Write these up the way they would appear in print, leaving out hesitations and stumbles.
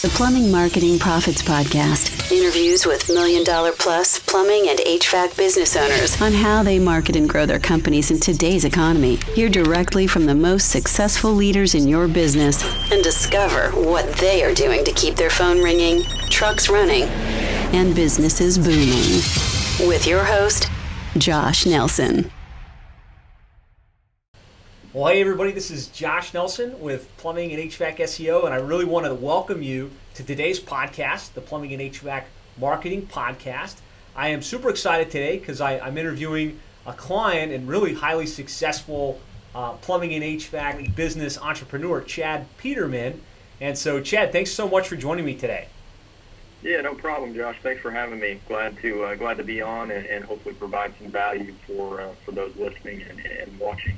The Plumbing Marketing Profits Podcast. Interviews with $1 million plus plumbing and HVAC business owners on how they market and grow their companies in today's economy. Hear directly from the most successful leaders in your business and discover what they are doing to keep their phone ringing, trucks running, and businesses booming. With your host, Josh Nelson. Well, hey everybody, this is Josh Nelson with Plumbing and HVAC SEO, and I really want to welcome you to today's podcast, the Plumbing and HVAC Marketing Podcast. I am super excited today because I'm interviewing a client and really highly successful plumbing and HVAC business entrepreneur, Chad Peterman. And so, Chad, thanks so much for joining me today. Yeah, no problem, Josh. Thanks for having me. Glad to be on and hopefully provide some value for those listening and watching.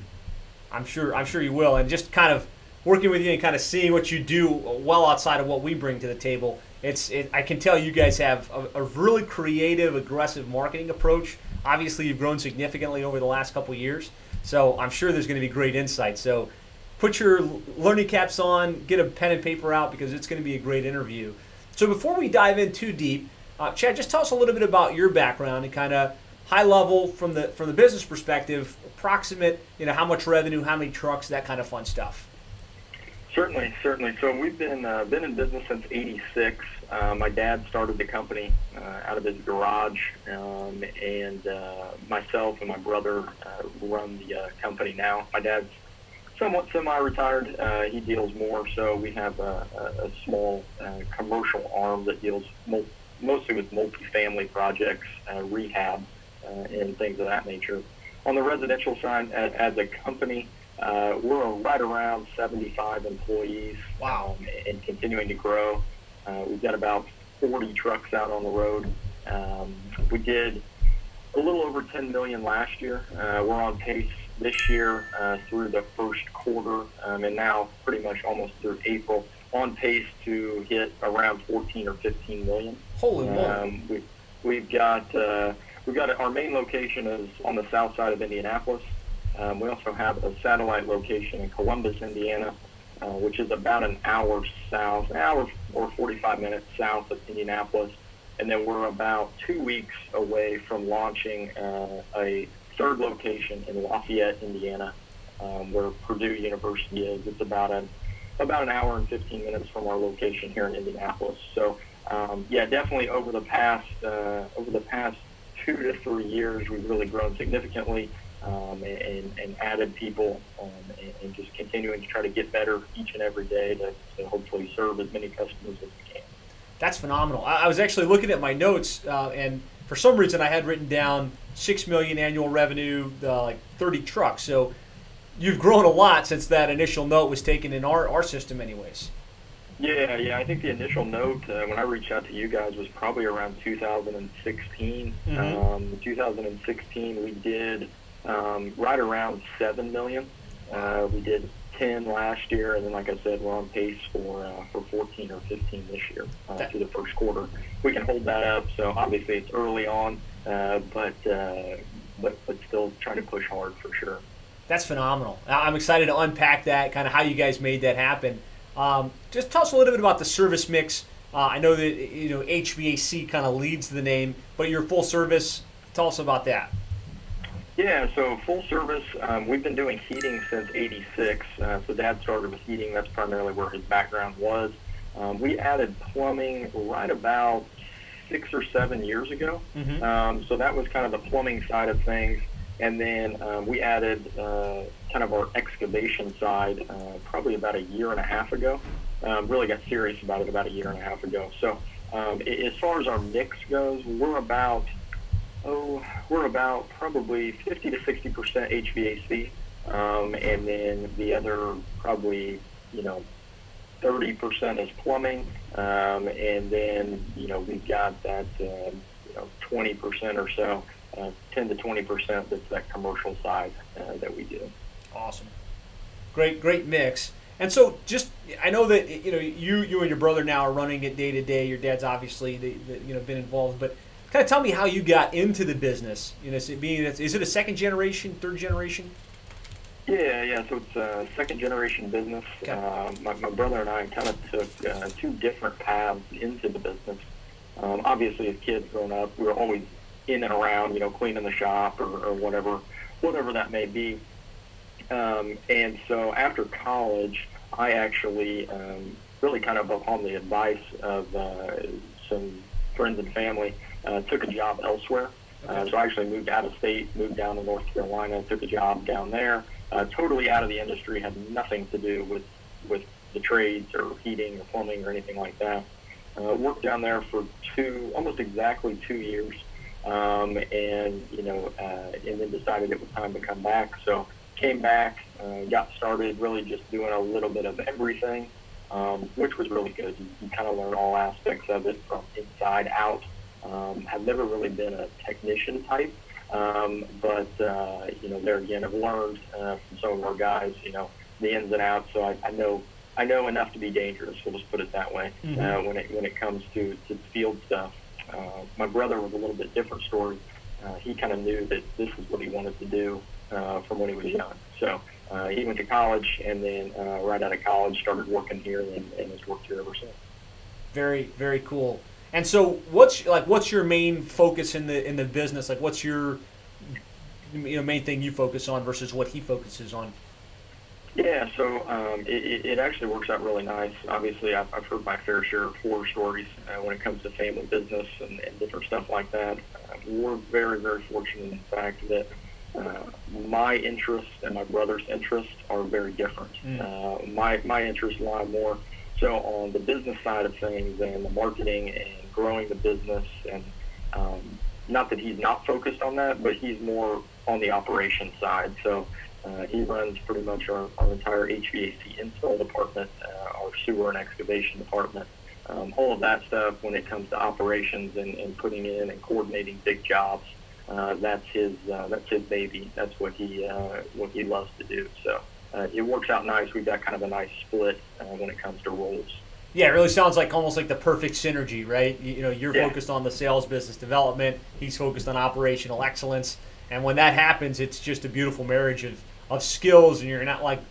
I'm sure you will. And just kind of working with you and kind of seeing what you do well outside of what we bring to the table, I can tell you guys have a really creative, aggressive marketing approach. Obviously, you've grown significantly over the last couple of years, so I'm sure there's going to be great insight. So put your learning caps on, get a pen and paper out, because it's going to be a great interview. So before we dive in too deep, Chad, just tell us a little bit about your background and kind of high level from the business perspective, approximate, how much revenue, how many trucks, that kind of fun stuff. Certainly. So we've been in business since '86. My dad started the company out of his garage, and myself and my brother run the company now. My dad's somewhat semi-retired. He deals more, so we have a small commercial arm that deals mostly with multifamily projects, rehab, and things of that nature. On the residential side, as a company, we're right around 75 employees. Wow. And continuing to grow. We've got about 40 trucks out on the road. We did a little over 10 million last year. We're on pace this year through the first quarter, and now pretty much almost through April, on pace to hit around 14 or 15 million. Holy moly. We've got our main location is on the south side of Indianapolis. We also have a satellite location in Columbus, Indiana, which is about an hour or 45 minutes south of Indianapolis. And then we're about 2 weeks away from launching a third location in Lafayette, Indiana, where Purdue University is. It's about an hour and 15 minutes from our location here in Indianapolis. So, definitely over the past 2 to 3 years, we've really grown significantly and added people and just continuing to try to get better each and every day to hopefully serve as many customers as we can. That's phenomenal. I was actually looking at my notes, and for some reason I had written down 6 million annual revenue, like 30 trucks. So you've grown a lot since that initial note was taken in our system anyways. Yeah. I think the initial note when I reached out to you guys was probably around 2016. Mm-hmm. 2016 we did right around 7 million. We did 10 last year, and then like I said, we're on pace for 14 or 15 this year through the first quarter. We can hold that up. So obviously it's early on, but still trying to push hard for sure. That's phenomenal. I'm excited to unpack that, kind of how you guys made that happen. Just tell us a little bit about the service mix. I know that HVAC kind of leads the name, but your full service, tell us about that. Yeah, so full service, we've been doing heating since '86. So Dad started with heating. That's primarily where his background was. We added plumbing right about 6 or 7 years ago. Mm-hmm. So that was kind of the plumbing side of things. And then we added kind of our excavation side probably about a year and a half ago. Really got serious about it about a year and a half ago. So as far as our mix goes, we're about probably 50 to 60% HVAC, and then the other probably 30% is plumbing, and then we've got that 20% or so, 10 to 20% that's that commercial side that we do. Awesome, great mix. And so, I know that you and your brother now are running it day to day. Your dad's obviously been involved, but kind of tell me how you got into the business. Is it a second generation, third generation? Yeah. So it's a second generation business. Okay. My brother and I kind of took two different paths into the business. Obviously, as kids growing up, we were always in and around, cleaning the shop or whatever that may be. And so after college, I actually really kind of upon the advice of some friends and family, took a job elsewhere. So I actually moved out of state, moved down to North Carolina, took a job down there, totally out of the industry, had nothing to do with the trades or heating or plumbing or anything like that. Worked down there for almost exactly 2 years, and then decided it was time to come back. So came back, got started really just doing a little bit of everything, which was really good. You kind of learn all aspects of it from inside out. Have never really been a technician type, but there again, I've learned from some of our guys, the ins and outs. So I know enough to be dangerous. We'll just put it that way. When it comes to field stuff, my brother was a little bit different story. He kind of knew that this is what he wanted to do from when he was young. So he went to college, and then right out of college started working here, and has worked here ever since. Very, very cool. And so, what's your main focus in the business? Like, what's your main thing you focus on versus what he focuses on? Yeah, so it actually works out really nice. Obviously, I've heard my fair share of horror stories when it comes to family business and different stuff like that. We're very, very fortunate in the fact that my interests and my brother's interests are very different. My interests lie more so on the business side of things and the marketing and growing the business. And not that he's not focused on that, but he's more on the operations side. So he runs pretty much our entire HVAC install department, our sewer and excavation department, all of that stuff when it comes to operations and putting in and coordinating big jobs. That's his baby. That's what he loves to do. So it works out nice. We've got kind of a nice split when it comes to roles. Yeah, it really sounds like almost like the perfect synergy, right? You're focused on the sales, business development. He's focused on operational excellence. And when that happens, it's just a beautiful marriage of skills, and you're not like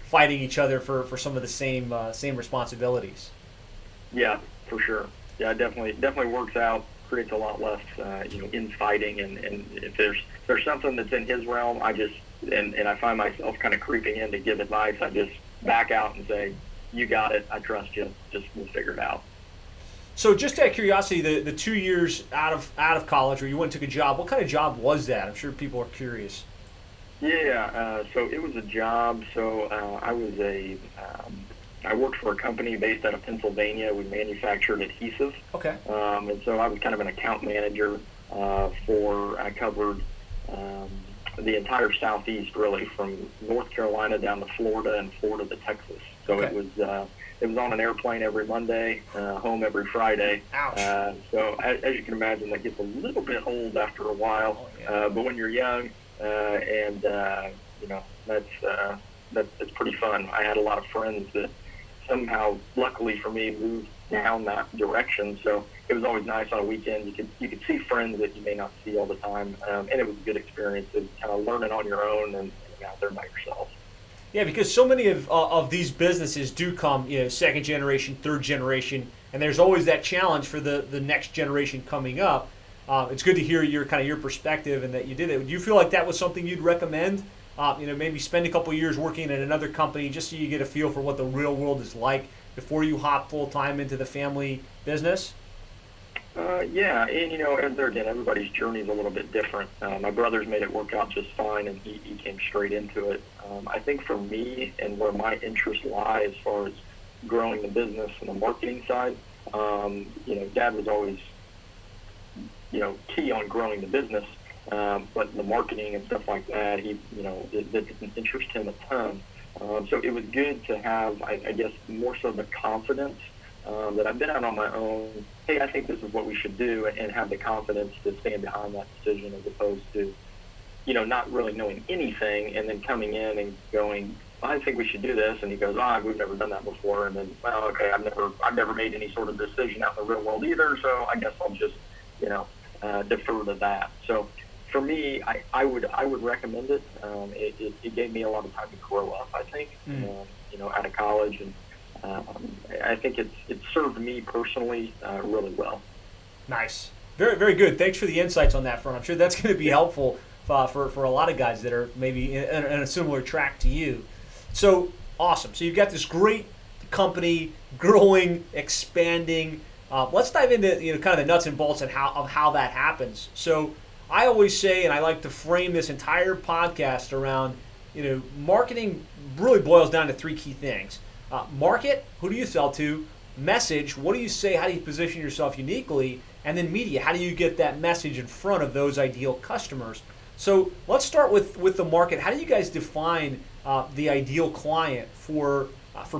fighting each other for some of the same responsibilities. Yeah, for sure. Yeah, it definitely works out. Creates a lot less infighting, and if there's something that's in his realm, I just and I find myself kind of creeping in to give advice. I just back out and say, "You got it. I trust you. Just we'll figure it out." So, just out of curiosity, the 2 years out of college where you went and took a job, what kind of job was that? I'm sure people are curious. Yeah, so it was a job. So I worked for a company based out of Pennsylvania. We manufactured adhesive. Okay. And so I was kind of an account manager I covered the entire Southeast, really, from North Carolina down to Florida and Florida to Texas. So okay. It was on an airplane every Monday, home every Friday. Ouch. So as you can imagine, that gets a little bit old after a while. Oh, yeah. But when you're young, that's pretty fun. I had a lot of friends that somehow, luckily for me, moved down that direction. So it was always nice on a weekend. You could see friends that you may not see all the time, and it was a good experience. It was kind of learning on your own and out there by yourself. Yeah, because so many of these businesses do come, second generation, third generation, and there's always that challenge for the next generation coming up. It's good to hear your perspective and that you did it. Do you feel like that was something you'd recommend? Maybe spend a couple of years working at another company just so you get a feel for what the real world is like before you hop full time into the family business? Yeah, and there again, everybody's journey is a little bit different. My brother's made it work out just fine, and he came straight into it. I think for me and where my interests lie as far as growing the business and the marketing side, Dad was always, key on growing the business, but the marketing and stuff like that, it didn't interest him a ton. So it was good to have, I guess, more so the confidence that I've been out on my own. Hey, I think this is what we should do, and have the confidence to stand behind that decision as opposed to, not really knowing anything and then coming in and going, I think we should do this. And he goes, we've never done that before. And then, well, okay, I've never made any sort of decision out in the real world either. So I guess I'll just, defer to that. So for me, I would recommend it. It gave me a lot of time to grow up, I think, out of college, and I think it served me personally really well. Nice. Very, very good. Thanks for the insights on that front. I'm sure that's going to be helpful for a lot of guys that are maybe in a similar track to you. So, awesome. So you've got this great company, growing, expanding. Let's dive into kind of the nuts and bolts of how that happens. So I always say, and I like to frame this entire podcast around, marketing really boils down to three key things. Market, who do you sell to? Message, what do you say? How do you position yourself uniquely? And then media, how do you get that message in front of those ideal customers? So let's start with the market. How do you guys define the ideal client for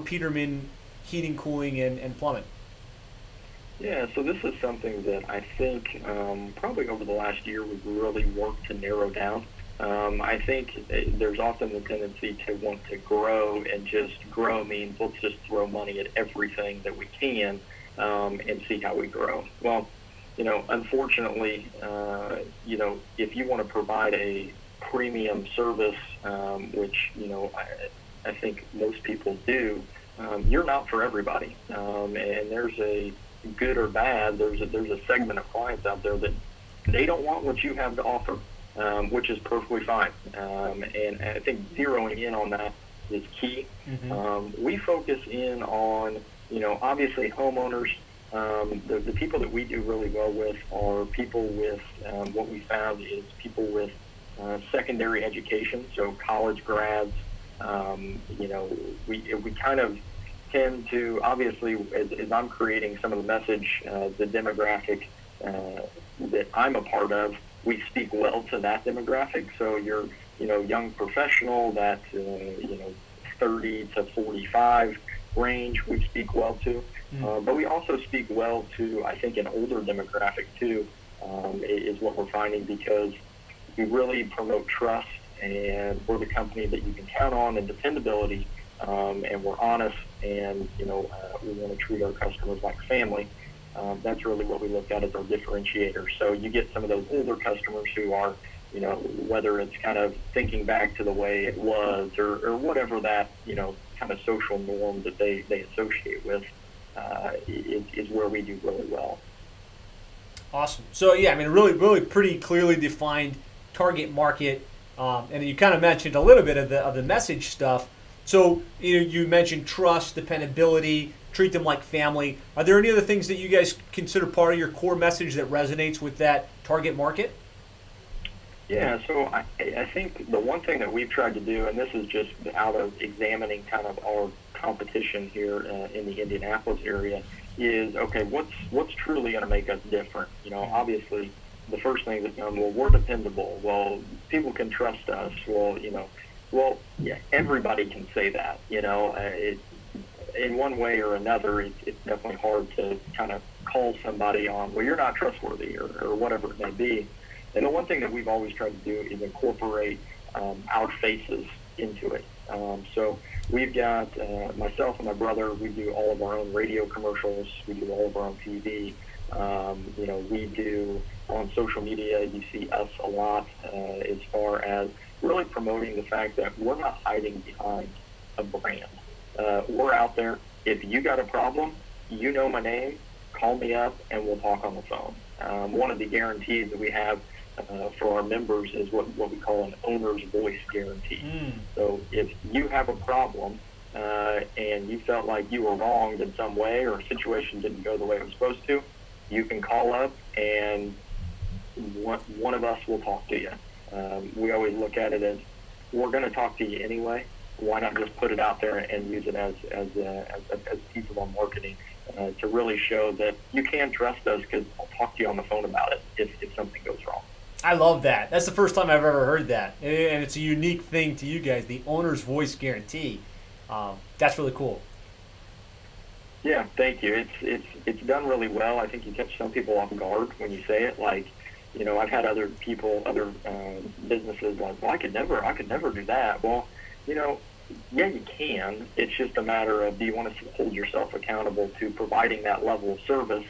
Peterman Heating, Cooling, and Plumbing? Yeah, so this is something that I think probably over the last year we've really worked to narrow down. I think there's often the tendency to want to grow, and just grow means let's just throw money at everything that we can and see how we grow. Well, unfortunately, if you want to provide a premium service, which, I think most people do, you're not for everybody. And there's a good or bad, there's a segment of clients out there that they don't want what you have to offer, which is perfectly fine. And I think zeroing in on that is key. We focus in on, obviously homeowners. The people that we do really well with are people with, what we found is people with secondary education, so college grads. We kind of tend to, obviously, as I'm creating some of the message, the demographic that I'm a part of, we speak well to that demographic. So you're, young professional, that, 30 to 45 range, we speak well to. But we also speak well to, I think, an older demographic too, is what we're finding, because we really promote trust, and we're the company that you can count on, and dependability, and we're honest, and we want to treat our customers like family. That's really what we look at as our differentiator. So you get some of those older customers who are, whether it's kind of thinking back to the way it was, or whatever that, kind of social norm that they associate with, is where we do really well. Awesome. So yeah, really, really pretty clearly defined target market, and you kind of mentioned a little bit of the message stuff. So you mentioned trust, dependability, treat them like family. Are there any other things that you guys consider part of your core message that resonates with that target market? Yeah, so I think the one thing that we've tried to do, and this is just out of examining kind of our competition here in the Indianapolis area, is, okay, what's truly going to make us different? Obviously, the first thing is, well, we're dependable. Well, people can trust us. Well, yeah, everybody can say that. In one way or another, it's definitely hard to kind of call somebody on, well, you're not trustworthy, or whatever it may be. And the one thing that we've always tried to do is incorporate our faces into it. So we've got myself and my brother, we do all of our own radio commercials. We do all of our own TV. We do on social media, you see us a lot as far as really promoting the fact that we're not hiding behind a brand. We're out there. If you got a problem, my name, call me up and we'll talk on the phone. One of the guarantees that we have for our members is what we call an owner's voice guarantee. So if you have a problem and you felt like you were wronged in some way, or a situation didn't go the way it was supposed to, you can call up and one of us will talk to you. We always look at it as, we're going to talk to you anyway. Why not just put it out there and use it as a piece of our marketing to really show that you can trust us, because I'll talk to you on the phone about it if something goes wrong. I love that. That's the first time I've ever heard that, and it's a unique thing to you guys, the owner's voice guarantee. That's really cool. Yeah, thank you. It's done really well. I think you catch some people off guard when you say it. Like, I've had other businesses like, well, I could never do that. Well, yeah, you can. It's just a matter of, do you want to hold yourself accountable to providing that level of service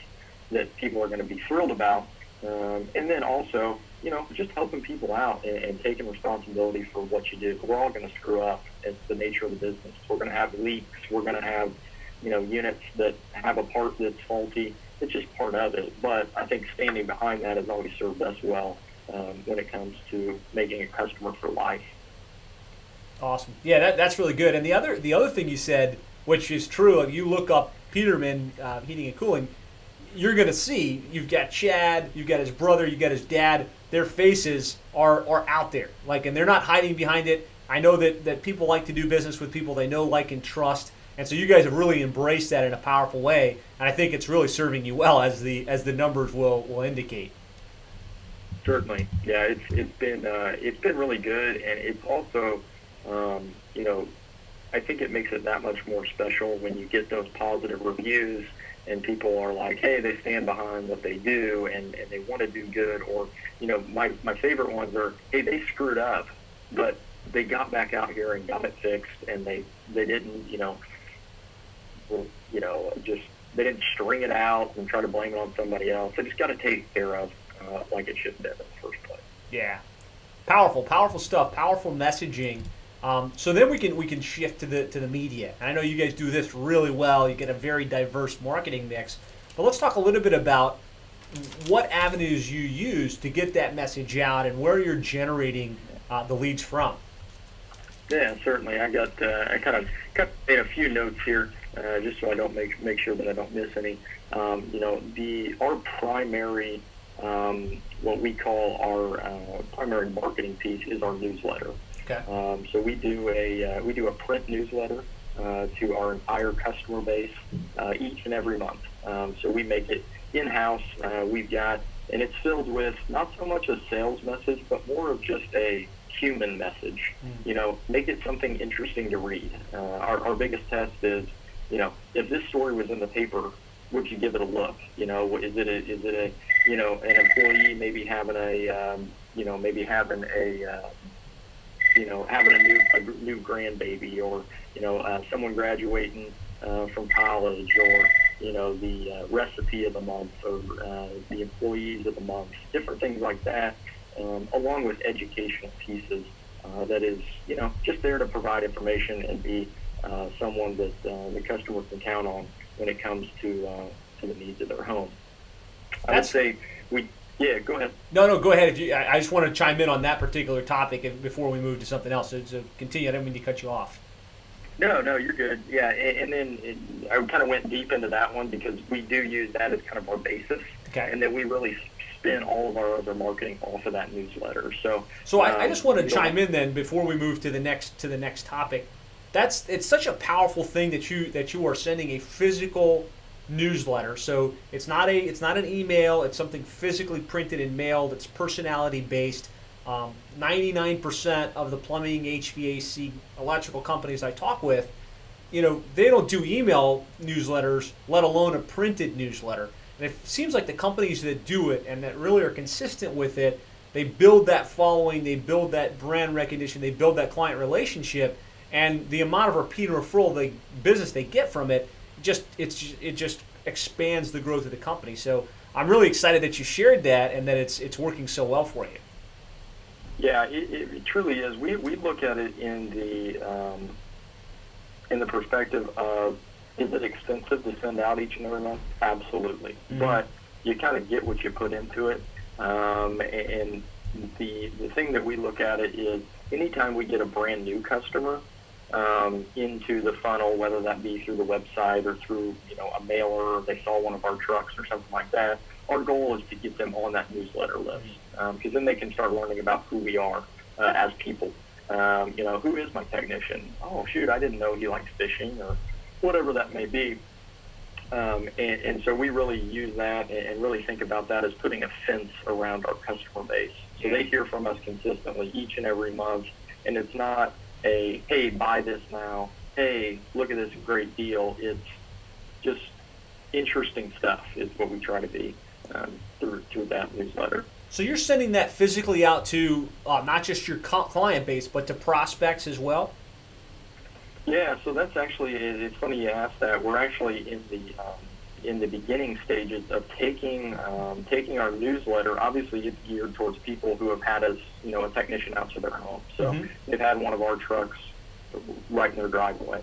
that people are going to be thrilled about? And then also, just helping people out and taking responsibility for what you do. We're all going to screw up. It's the nature of the business. We're going to have leaks. We're going to have, units that have a part that's faulty. It's just part of it. But I think standing behind that has always served us well when it comes to making a customer for life. Awesome. Yeah, that's really good. And the other thing you said, which is true, if you look up Peterman Heating and Cooling, you're going to see you've got Chad, you've got his brother, you've got his dad. Their faces are out there, and they're not hiding behind it. I know that people like to do business with people they know, like, and trust, and so you guys have really embraced that in a powerful way. And I think it's really serving you well, as the numbers will indicate. Certainly, yeah. It's been really good, and it's also, I think it makes it that much more special when you get those positive reviews and people are like, hey, they stand behind what they do and they want to do good. Or, my favorite ones are, hey, they screwed up, but they got back out here and got it fixed, and they didn't, they didn't string it out and try to blame it on somebody else. They just got to take care of like it should have been in the first place. Yeah. Powerful stuff, powerful messaging. So then we can shift to the media. And I know you guys do this really well. You get a very diverse marketing mix. But let's talk a little bit about what avenues you use to get that message out and where you're generating the leads from. Yeah, certainly. I kind of made a few notes here just so I don't make sure that I don't miss any. Our primary what we call our primary marketing piece is our newsletter. Okay. So we do a print newsletter to our entire customer base each and every month. So we make it in-house. And it's filled with not so much a sales message, but more of just a human message. Make it something interesting to read. Our biggest test is, if this story was in the paper, would you give it a look? Is it an employee maybe having having a new grandbaby, or someone graduating from college, or the recipe of the month, or the employees of the month, different things like that, along with educational pieces that is just there to provide information and be someone that the customer can count on when it comes to the needs of their home. I would say Yeah, go ahead. No, go ahead. I just want to chime in on that particular topic before we move to something else. So continue. I didn't mean to cut you off. No, you're good. Yeah, and then I kind of went deep into that one because we do use that as kind of our basis. Okay. And then we really spin all of our other marketing off of that newsletter. So I just want to chime in then before we move to the next topic. It's such a powerful thing that you are sending a physical newsletter. So it's not an email. It's something physically printed and mailed. It's personality based. 99% of the plumbing, HVAC, electrical companies I talk with, they don't do email newsletters, let alone a printed newsletter. And it seems like the companies that do it and that really are consistent with it, they build that following, they build that brand recognition, they build that client relationship, and the amount of repeat and referral the business they get from it it just expands the growth of the company. So I'm really excited that you shared that and that it's working so well for you. Yeah, it truly is. We look at it in the perspective of, is it expensive to send out each and every month? Absolutely. Mm-hmm. But you kind of get what you put into it. And the thing that we look at it is, anytime we get a brand new customer into the funnel, whether that be through the website or through a mailer, or they saw one of our trucks or something like that, our goal is to get them on that newsletter list, because then they can start learning about who we are as people. Who is my technician? Oh, shoot, I didn't know he likes fishing, or whatever that may be. And so we really use that and really think about that as putting a fence around our customer base. So they hear from us consistently each and every month, and it's not a, hey, buy this now, hey, look at this great deal. It's just interesting stuff is what we try to be through that newsletter. So you're sending that physically out to not just your client base, but to prospects as well? Yeah, so that's actually, it's funny you asked that. We're actually in in the beginning stages of taking our newsletter. Obviously, it's geared towards people who have had us, a technician out to their home. So they've had one of our trucks right in their driveway.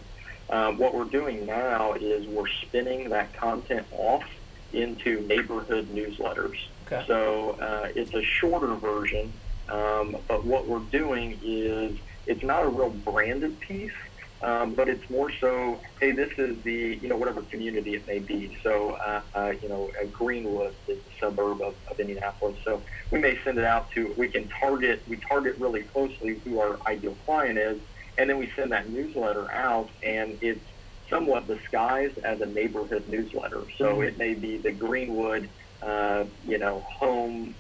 What we're doing now is we're spinning that content off into neighborhood newsletters. Okay. So it's a shorter version, but what we're doing is it's not a real branded piece, but it's more so, hey, this is the, whatever community it may be. So, Greenwood is a suburb of Indianapolis. So we may send it out to, we target really closely who our ideal client is, and then we send that newsletter out, and it's somewhat disguised as a neighborhood newsletter. So it may be the Greenwood, home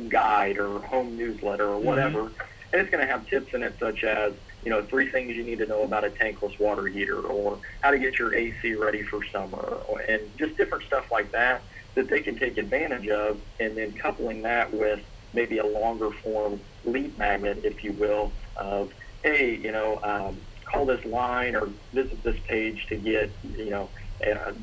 guide or home newsletter or whatever. And it's going to have tips in it such as, 3 things you need to know about a tankless water heater, or how to get your AC ready for summer, and just different stuff like that they can take advantage of, and then coupling that with maybe a longer form lead magnet, if you will, of, hey, call this line or visit this page to get,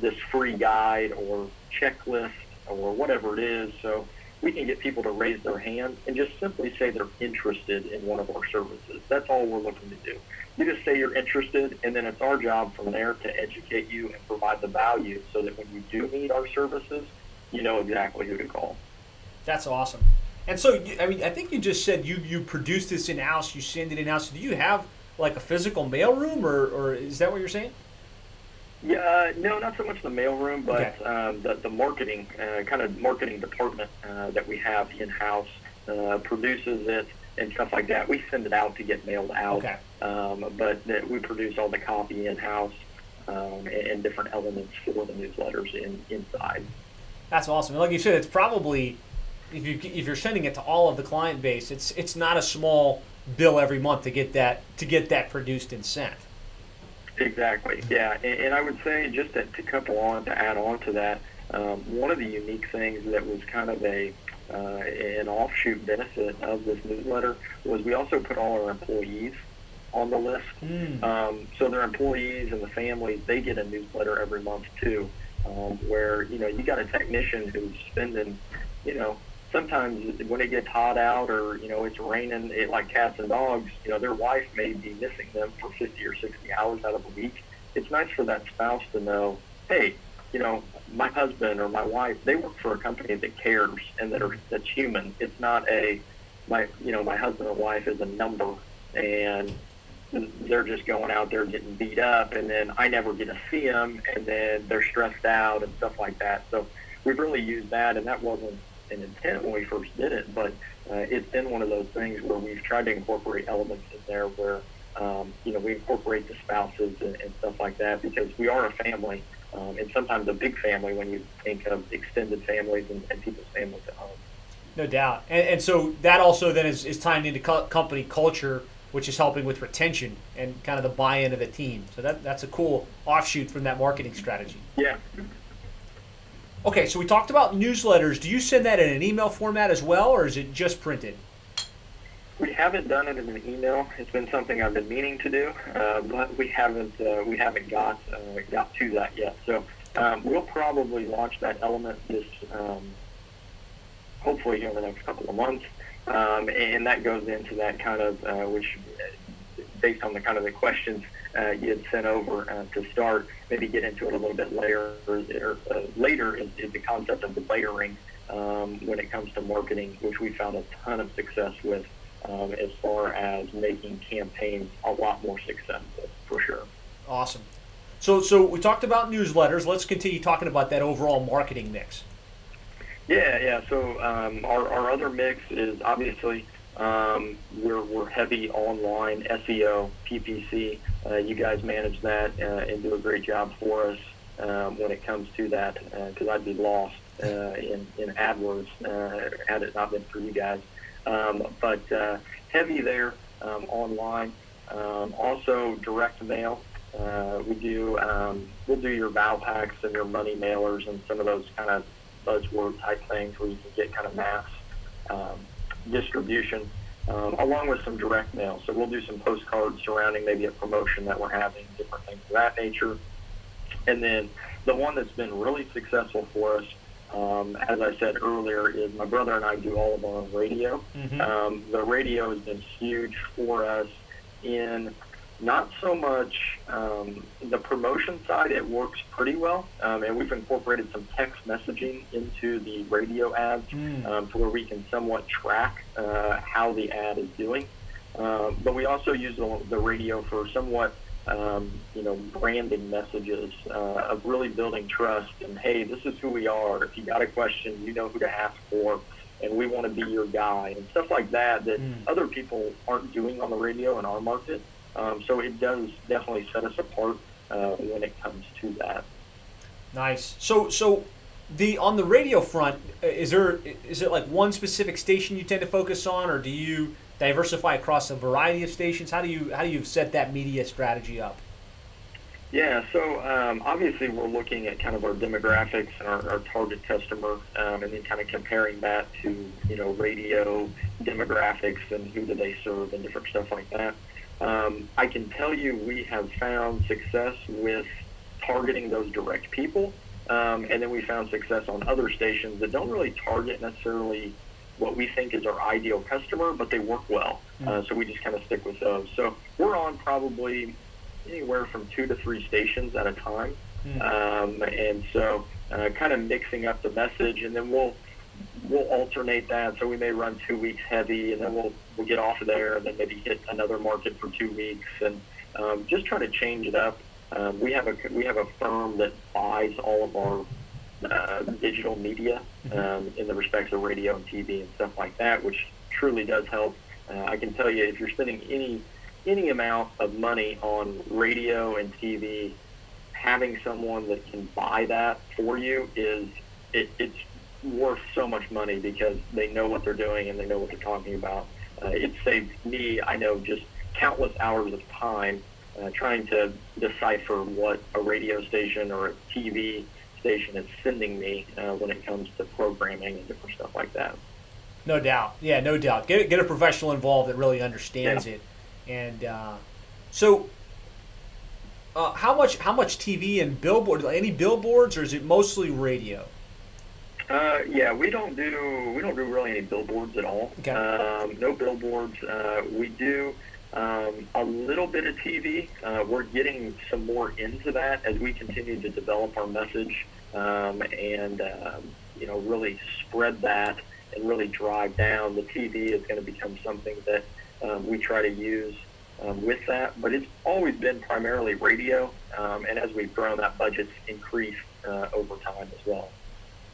this free guide or checklist or whatever it is. So we can get people to raise their hand and just simply say they're interested in one of our services. That's all we're looking to do. You just say you're interested, and then it's our job from there to educate you and provide the value so that when you do need our services, you know exactly who to call. That's awesome. And so, I think you just said you produce this in-house, you send it in-house. Do you have like a physical mailroom, or is that what you're saying? Yeah, no, not so much the mailroom, but the marketing, marketing department that we have in-house produces it and stuff like that. We send it out to get mailed out, but we produce all the copy in-house and different elements for the newsletters inside. That's awesome. Like you said, it's probably, if you're sending it to all of the client base, it's not a small bill every month to get that produced and sent. Exactly, yeah. And I would say, just to add on to that, one of the unique things that was kind of an offshoot benefit of this newsletter was we also put all our employees on the list. So their employees and the families, they get a newsletter every month too, where, you got a technician who's spending, sometimes when it gets hot out or, it's raining like cats and dogs, their wife may be missing them for 50 or 60 hours out of a week. It's nice for that spouse to know, hey, my husband or my wife, they work for a company that cares and that's human. It's not my husband or wife is a number and they're just going out there getting beat up, and then I never get to see them, and then they're stressed out and stuff like that. So we've really used that, and that wasn't an intent when we first did it, but it's been one of those things where we've tried to incorporate elements in there where we incorporate the spouses and stuff like that, because we are a family, and sometimes a big family when you think of extended families and people's families at home. No doubt. And so that also then is tying into company culture, which is helping with retention and kind of the buy-in of the team. So that's a cool offshoot from that marketing strategy. Yeah. Okay, so we talked about newsletters. Do you send that in an email format as well, or is it just printed? We haven't done it in an email. It's been something I've been meaning to do, but we haven't got to that yet. So we'll probably launch that element this hopefully here in the next couple of months, and that goes into that kind of which, based on the kind of the questions you had sent over to start, maybe get into it a little bit later. Later is the concept of the layering when it comes to marketing, which we found a ton of success with, as far as making campaigns a lot more successful, for sure. Awesome. So we talked about newsletters. Let's continue talking about that overall marketing mix. Yeah. So our other mix is obviously we're heavy online SEO, PPC. You guys manage that and do a great job for us when it comes to that, because I'd be lost in AdWords had it not been for you guys. But heavy there online. Also direct mail. We'll do your Val packs and your money mailers and some of those kind of buzzword type things where you can get kind of mass distribution, along with some direct mail. So we'll do some postcards surrounding maybe a promotion that we're having, different things of that nature. And then the one that's been really successful for us, as I said earlier, is my brother and I do all of our own radio. Mm-hmm. The radio has been huge for us in not so much the promotion side. It works pretty well, and we've incorporated some text messaging into the radio ads to where we can somewhat track how the ad is doing. But we also use the radio for somewhat branding messages of really building trust and, hey, this is who we are. If you got a question, you know who to ask for, and we want to be your guy, and stuff like that other people aren't doing on the radio in our market. So it does definitely set us apart when it comes to that. Nice. So on the radio front, is it like one specific station you tend to focus on, or do you diversify across a variety of stations? How do you set that media strategy up? Yeah, so obviously we're looking at kind of our demographics and our target customer, and then kind of comparing that to radio demographics and who do they serve and different stuff like that. I can tell you we have found success with targeting those direct people, and then we found success on other stations that don't really target necessarily what we think is our ideal customer, but they work well. So we just kind of stick with those. So we're on probably anywhere from 2 to 3 stations at a time, and so kind of mixing up the message, and then we'll alternate that. So we may run 2 weeks heavy, and then we'll get off of there, and then maybe hit another market for 2 weeks, and just try to change it up. We have a firm that buys all of our digital media in the respects of radio and TV and stuff like that, which truly does help. I can tell you, if you're spending any amount of money on radio and TV, having someone that can buy that for you it's worth so much money, because they know what they're doing and they know what they're talking about. It saved me, I know, just countless hours of time trying to decipher what a radio station or a TV station is sending me when it comes to programming and different stuff like that. No doubt. Yeah, no doubt. Get a professional involved that really understands it. And so how much TV and billboard? Any billboards, or is it mostly radio? Yeah, we don't do really any billboards at all. Okay. No billboards. We do a little bit of TV. We're getting some more into that as we continue to develop our message and really spread that and really drive down. The TV is going to become something that we try to use with that, but it's always been primarily radio, and as we've grown, that budget's increased over time as well.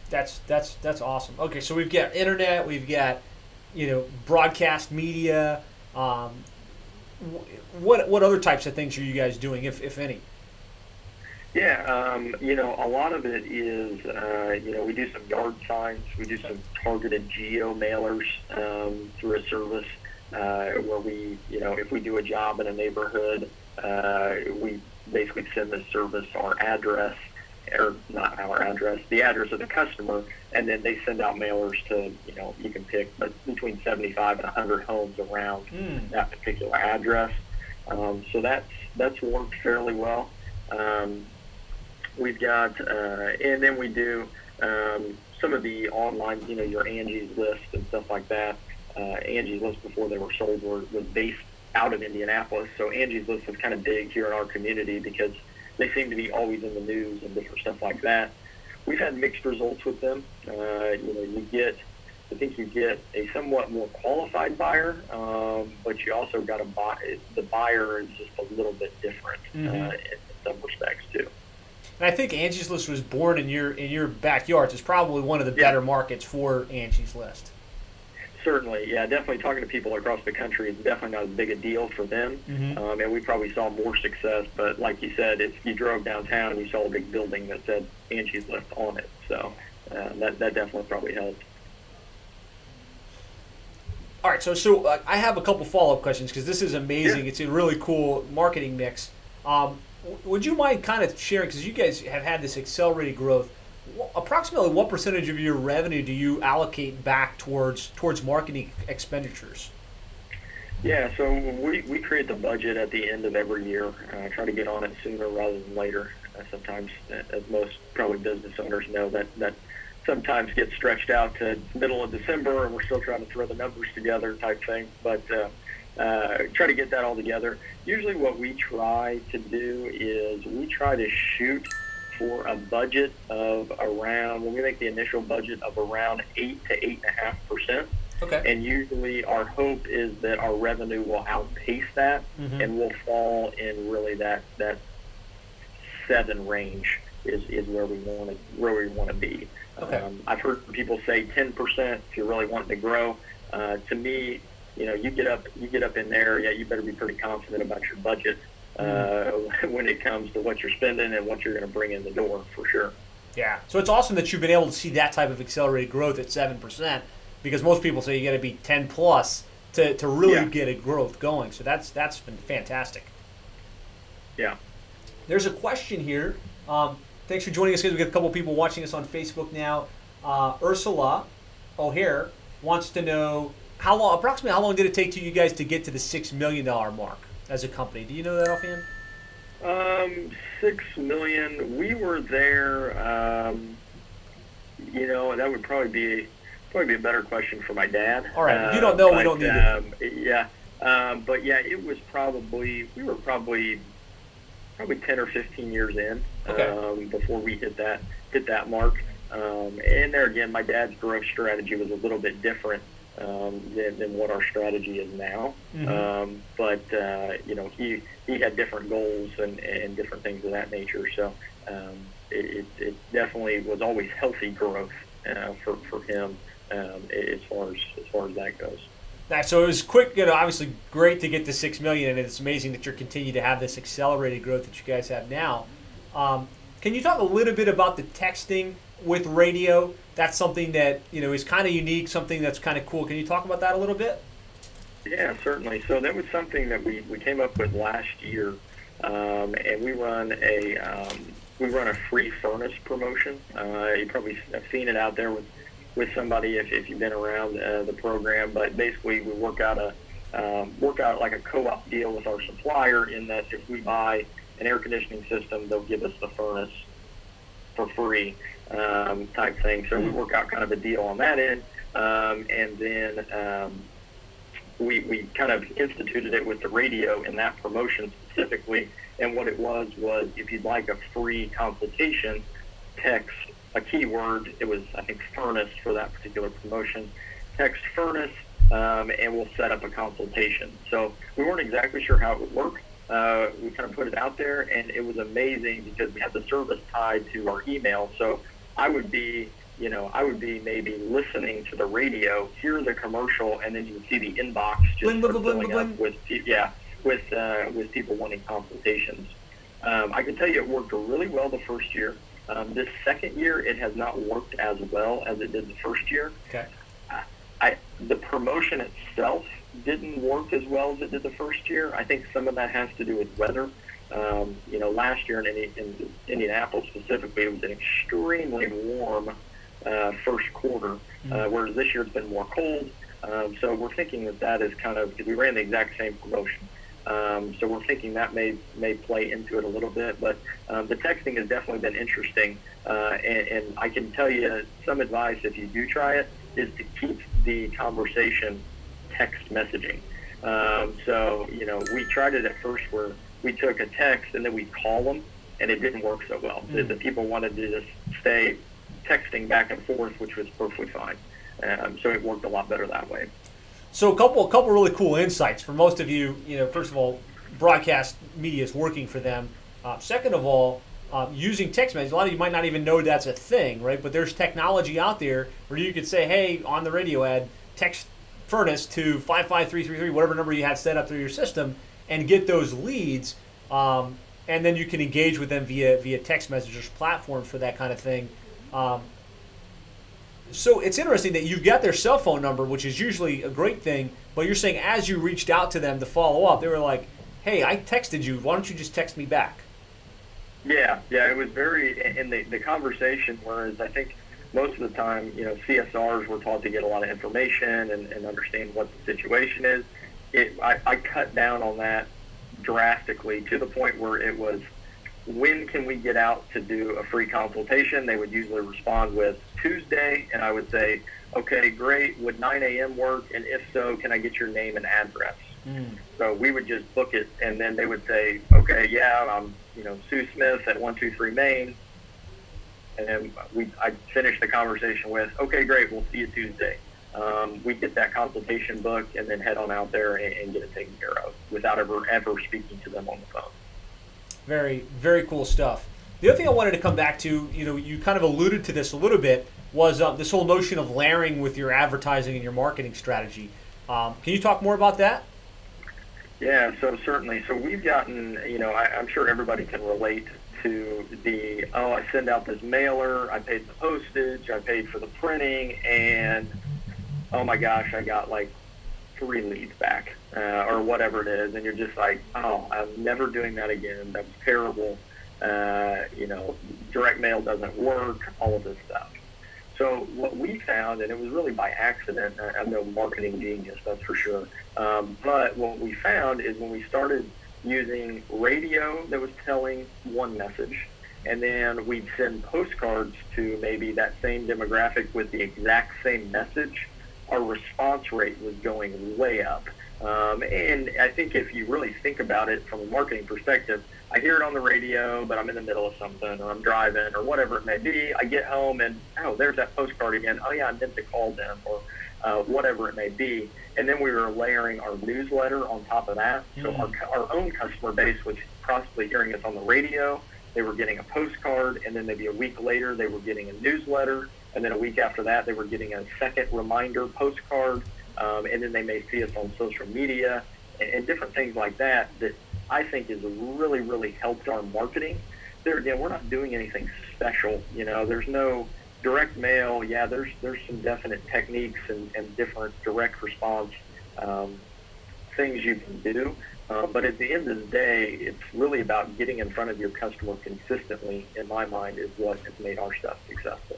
That's awesome. Okay, so we've got internet, we've got broadcast media. What other types of things are you guys doing, if any? Yeah, a lot of it is, we do some yard signs, we do some targeted geo mailers through a service where we, if we do a job in a neighborhood, we basically send the service our address, or not our address, the address of the customer, and then they send out mailers to, you can pick between 75 and 100 homes around that particular address. So that's worked fairly well. We've got, and then we do some of the online, your Angie's List and stuff like that. Angie's List, before they were sold, was based out of Indianapolis. So Angie's List was kind of big here in our community because they seem to be always in the news and different stuff like that. We've had mixed results with them. I think you get a somewhat more qualified buyer, but you also got the buyer is just a little bit different in some respects too. And I think Angie's List was born in your backyard. It's probably one of the better markets for Angie's List. Certainly, yeah, definitely talking to people across the country is definitely not as big a deal for them, and we probably saw more success. But like you said, if you drove downtown and you saw a big building that said Angie's List on it, so that definitely probably helped. All right, so I have a couple follow-up questions because this is amazing. Yeah. It's a really cool marketing mix. Would you mind kind of sharing, because you guys have had this accelerated growth, approximately what percentage of your revenue do you allocate back towards marketing expenditures? Yeah, so we create the budget at the end of every year. Try to get on it sooner rather than later. Sometimes, as most probably business owners know, that sometimes gets stretched out to middle of December, and we're still trying to throw the numbers together type thing. But try to get that all together. Usually what we try to do is we try to shoot for a budget of around, when we make the initial budget, of around 8 to 8.5%. Okay. And usually our hope is that our revenue will outpace that, and we'll fall in really that 7 range is where we want to be. Okay. I've heard people say 10% if you're really wanting to grow. To me, you get up in there, you better be pretty confident about your budget when it comes to what you're spending and what you're going to bring in the door, for sure. Yeah. So it's awesome that you've been able to see that type of accelerated growth at 7%, because most people say you got to be 10 plus to really get a growth going. So that's been fantastic. Yeah. There's a question here. Thanks for joining us, guys. We got a couple people watching us on Facebook now. Ursula O'Hare wants to know approximately how long did it take to you guys to get to the $6 million mark as a company? Do you know that offhand? 6 million. We were there. That would probably be a better question for my dad. All right. If you don't know, we don't need it. Yeah. But yeah, we were probably 10 or 15 years in before we hit that mark. And there again, my dad's growth strategy was a little bit different than what our strategy is now. But he had different goals and different things of that nature. So it definitely was always healthy growth for him as far as that goes. So it was quick, obviously great to get to 6 million, and it's amazing that you're continuing to have this accelerated growth that you guys have now. Can you talk a little bit about the texting with radio? That's something that is kind of unique, something that's kind of cool. Can you talk about that a little bit? Yeah, certainly. So that was something that we came up with last year, and we run a free furnace promotion. You probably have seen it out there with somebody if you've been around the program. But basically, we work out like a co-op deal with our supplier, in that if we buy an air conditioning system, they'll give us the furnace for free, type thing. So we work out kind of a deal on that end, and then we kind of instituted it with the radio in that promotion specifically. And what it was if you'd like a free consultation, text a keyword. It was, I think, furnace for that particular promotion. Text furnace, and we'll set up a consultation. So we weren't exactly sure how it would work. We kind of put it out there, and it was amazing because we had the service tied to our email. So I would be maybe listening to the radio, hear the commercial, and then you would see the inbox just filling up with people wanting consultations. I can tell you it worked really well the first year. This second year, it has not worked as well as it did the first year. Okay. The promotion itself didn't work as well as it did the first year. I think some of that has to do with weather. Last year in Indianapolis specifically, it was an extremely warm first quarter, whereas this year it's been more cold. So we're thinking that is kind of, because we ran the exact same promotion. So we're thinking that may play into it a little bit, but the texting has definitely been interesting. And I can tell you some advice, if you do try it, is to keep the conversation text messaging. So we tried it at first where we took a text and then we'd call them, and it didn't work so well. The people wanted to just stay texting back and forth, which was perfectly fine. So it worked a lot better that way. So a couple really cool insights for most of you. First of all, broadcast media is working for them. Second of all, using text message. A lot of you might not even know that's a thing, right? But there's technology out there where you could say, hey, on the radio ad, text furnace to 55333, whatever number you had set up through your system, and get those leads. And then you can engage with them via text messages platforms for that kind of thing. So it's interesting that you got their cell phone number, which is usually a great thing, but you're saying as you reached out to them to follow up, they were like, hey, I texted you. Why don't you just text me back? Yeah, it was very, in the conversation, whereas I think most of the time, CSRs were taught to get a lot of information and understand what the situation is. I cut down on that drastically to the point where it was when can we get out to do a free consultation? They would usually respond with Tuesday, and I would say, okay, great. Would 9 a.m. work? And if so, can I get your name and address? So we would just book it, and then they would say, okay, yeah, I'm, Sue Smith at 123 Main. And then I'd finish the conversation with, okay, great, we'll see you Tuesday. We get that consultation booked and then head on out there and get it taken care of without ever speaking to them on the phone. Very, very cool stuff. The other thing I wanted to come back to, you kind of alluded to this a little bit, was this whole notion of layering with your advertising and your marketing strategy. Can you talk more about that? Yeah, so certainly. So we've gotten, I'm sure everybody can relate to I send out this mailer, I paid the postage, I paid for the printing, and oh my gosh, I got like 3 leads back, or whatever it is, and you're just like, oh, I'm never doing that again. That was terrible. Direct mail doesn't work, all of this stuff. So what we found, and it was really by accident, I'm no marketing genius, that's for sure, but what we found is when we started using radio that was telling one message, and then we'd send postcards to maybe that same demographic with the exact same message, our response rate was going way up. And I think if you really think about it from a marketing perspective, I hear it on the radio, but I'm in the middle of something, or I'm driving, or whatever it may be. I get home and, oh, there's that postcard again. Oh, yeah, I meant to call them, or whatever it may be. And then we were layering our newsletter on top of that. So our own customer base was possibly hearing us on the radio. They were getting a postcard, and then maybe a week later they were getting a newsletter. And then a week after that, they were getting a second reminder postcard. And then they may see us on social media and different things like that I think has really, really helped our marketing. There again, we're not doing anything special. There's no direct mail. Yeah, there's some definite techniques and different direct response things you can do. But at the end of the day, it's really about getting in front of your customer consistently, in my mind, is what has made our stuff successful.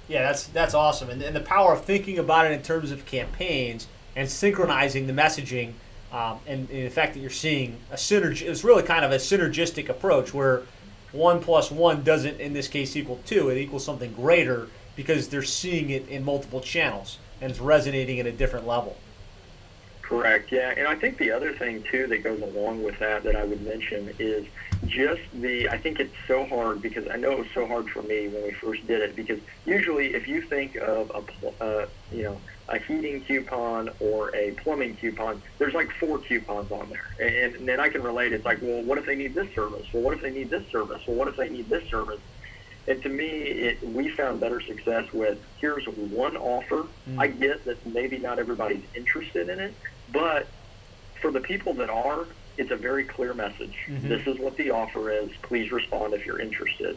Yeah, that's awesome. And the power of thinking about it in terms of campaigns and synchronizing the messaging, and the fact that you're seeing a synergy, it's really kind of a synergistic approach where 1 + 1 doesn't, in this case, equal 2. It equals something greater because they're seeing it in multiple channels and it's resonating at a different level. Correct, yeah. And I think the other thing, too, that goes along with that I would mention is just I think it's so hard, because I know it was so hard for me when we first did it, because usually if you think of a heating coupon or a plumbing coupon, there's like 4 coupons on there. And then I can relate. It's like, well, what if they need this service? Well, what if they need this service? Well, what if they need this service? And to me, we found better success with, here's one offer. I get that maybe not everybody's interested in it, but for the people that are, it's a very clear message. This is what the offer is. Please respond if you're interested,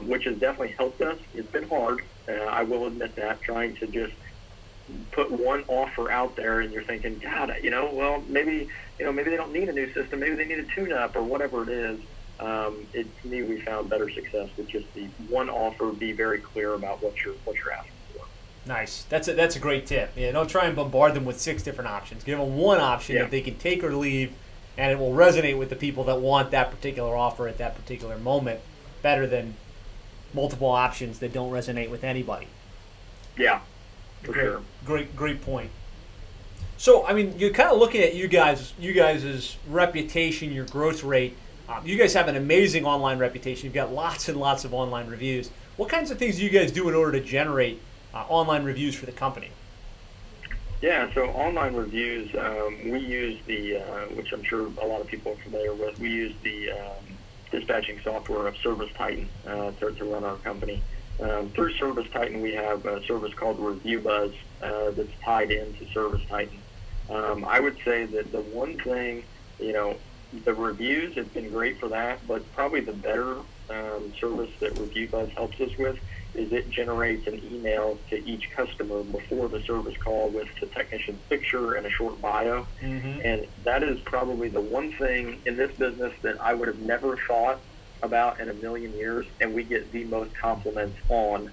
which has definitely helped us. It's been hard. I will admit that, trying to just put one offer out there, and you're thinking, God, well, maybe they don't need a new system. Maybe they need a tune-up or whatever it is. To me, we found better success with just the one offer. Be very clear about what you're asking for. Nice. That's a great tip. Yeah, don't try and bombard them with 6 different options. Give them one option that they can take or leave, and it will resonate with the people that want that particular offer at that particular moment better than multiple options that don't resonate with anybody. Yeah, for sure. Great point. So, I mean, you're kind of looking at you guys' reputation, your growth rate. You guys have an amazing online reputation. You've got lots and lots of online reviews. What kinds of things do you guys do in order to generate online reviews for the company? Yeah, so online reviews, we use which I'm sure a lot of people are familiar with, we use the dispatching software of Service Titan to run our company. Through Service Titan, we have a service called Review Buzz that's tied into Service Titan. I would say that the one thing, the reviews have been great for that, but probably the better service that Review Buzz helps us with is it generates an email to each customer before the service call with the technician's picture and a short bio. And that is probably the one thing in this business that I would have never thought about in a million years, and we get the most compliments on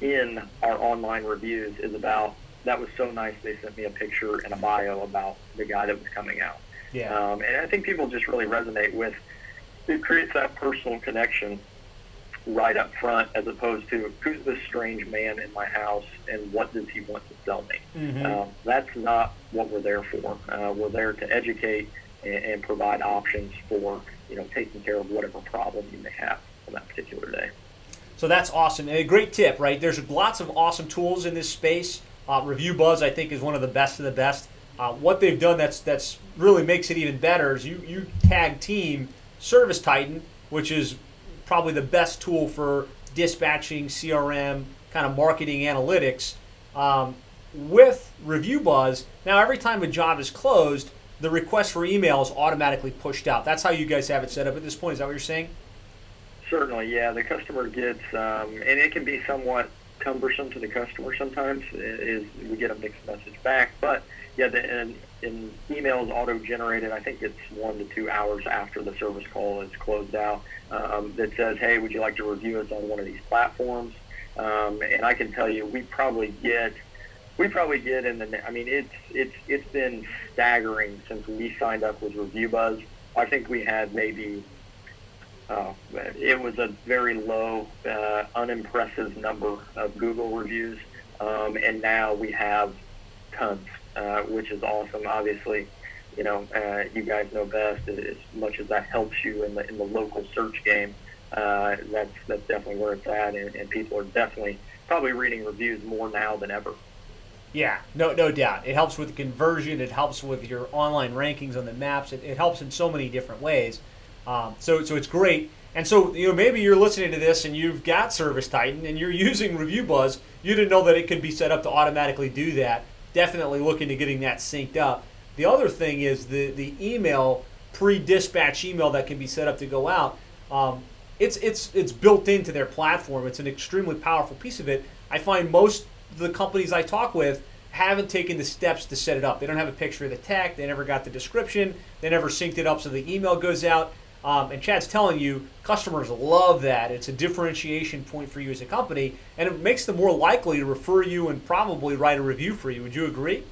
in our online reviews is about, that was so nice, they sent me a picture and a bio about the guy that was coming out. And I think people just really resonate with it creates that personal connection right up front, as opposed to who's this strange man in my house and what does he want to sell me. That's not what we're there for. We're there to educate and provide options for taking care of whatever problem you may have on that particular day. So that's awesome. And a great tip, right? There's lots of awesome tools in this space. Review Buzz, I think, is one of the best of the best. What they've done that's really makes it even better is you tag team Service Titan, which is probably the best tool for dispatching, CRM, kind of marketing analytics, with Review Buzz. Now, every time a job is closed, the request for email is automatically pushed out. That's how you guys have it set up at this point. Is that what you're saying? Certainly, yeah. The customer gets, and it can be somewhat cumbersome to the customer sometimes, is we get a mixed message back. But, yeah, in emails auto-generated, I think it's 1 to 2 hours after the service call is closed out, that says, hey, would you like to review us on one of these platforms? And I can tell you, we probably get in the, I mean, it's been staggering since we signed up with Review Buzz. I think we had maybe, it was a very low, unimpressive number of Google reviews, and now we have tons, which is awesome. Obviously, you guys know best. As much as that helps you in the local search game, that's definitely where it's at, and people are definitely probably reading reviews more now than ever. Yeah, no doubt. It helps with the conversion. It helps with your online rankings on the maps. It helps in so many different ways. So it's great. And so maybe you're listening to this and you've got Service Titan and you're using Review Buzz. You didn't know that it could be set up to automatically do that. Definitely look into getting that synced up. The other thing is the email, pre-dispatch email that can be set up to go out. It's built into their platform. It's an extremely powerful piece of it. I find most of the companies I talk with haven't taken the steps to set it up. They don't have a picture of the tech. They never got the description. They never synced it up so the email goes out. And Chad's telling you, customers love that. It's a differentiation point for you as a company, and it makes them more likely to refer you and probably write a review for you. Would you agree?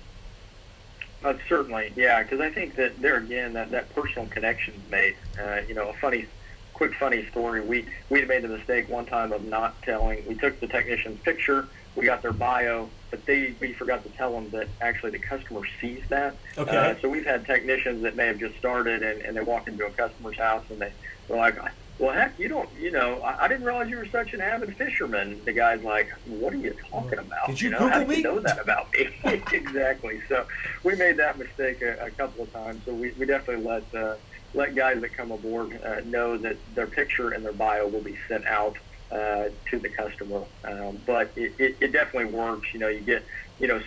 Certainly, yeah, because I think that there again, that personal connection is made. A quick funny story. We had made the mistake one time of not telling. We took the technician's picture, we got their bio, but we forgot to tell them that actually the customer sees that. Okay. So we've had technicians that may have just started and they walk into a customer's house and they're like, well, heck, I didn't realize you were such an avid fisherman. The guy's like, what are you talking about? Did you How Google did me? you know that about me? Exactly. So we made that mistake a couple of times. So we definitely let guys that come aboard know that their picture and their bio will be sent out to the customer. But it definitely works. You get,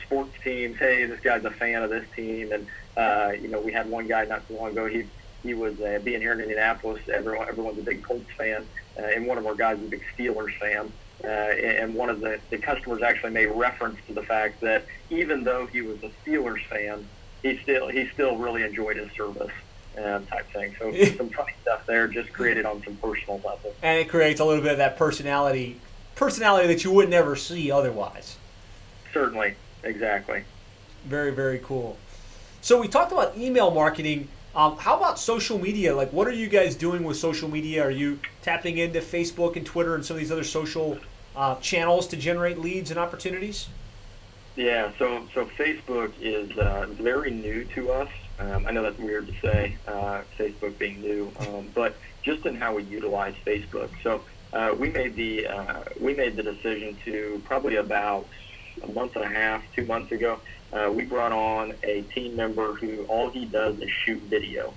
sports teams, hey, this guy's a fan of this team. And, we had one guy not too long ago, he was being here in Indianapolis. Everyone's a big Colts fan. And one of our guys is a big Steelers fan. And one of the customers actually made reference to the fact that even though he was a Steelers fan, he still really enjoyed his service. Type thing. So some funny stuff there, just created on some personal level. And it creates a little bit of that personality that you would never see otherwise. Certainly, exactly. Very, very cool. So we talked about email marketing. How about social media? Like, what are you guys doing with social media? Are you tapping into Facebook and Twitter and some of these other social channels to generate leads and opportunities? Yeah, so Facebook is very new to us. I know that's weird to say, Facebook being new, but just in how we utilize Facebook. So we made the decision to probably about a month and a half, 2 months ago. We brought on a team member who all he does is shoot video.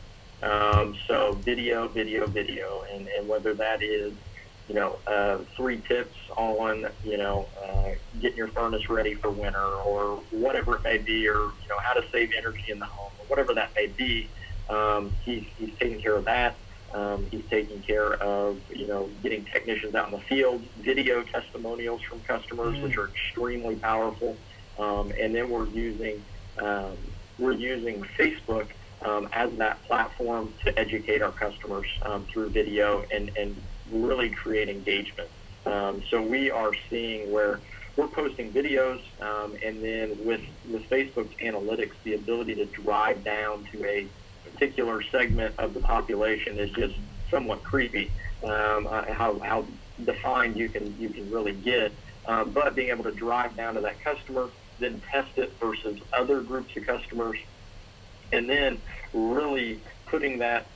So video, and whether that is 3 tips on, getting your furnace ready for winter or whatever it may be, or, how to save energy in the home or whatever that may be. He's taking care of that. He's taking care of, getting technicians out in the field, video testimonials from customers, which are extremely powerful. And then we're using Facebook as that platform to educate our customers through video and really create engagement. So we are seeing where we're posting videos, and then with Facebook's analytics, the ability to drive down to a particular segment of the population is just somewhat creepy, how defined you can really get. But being able to drive down to that customer, then test it versus other groups of customers, and then really putting that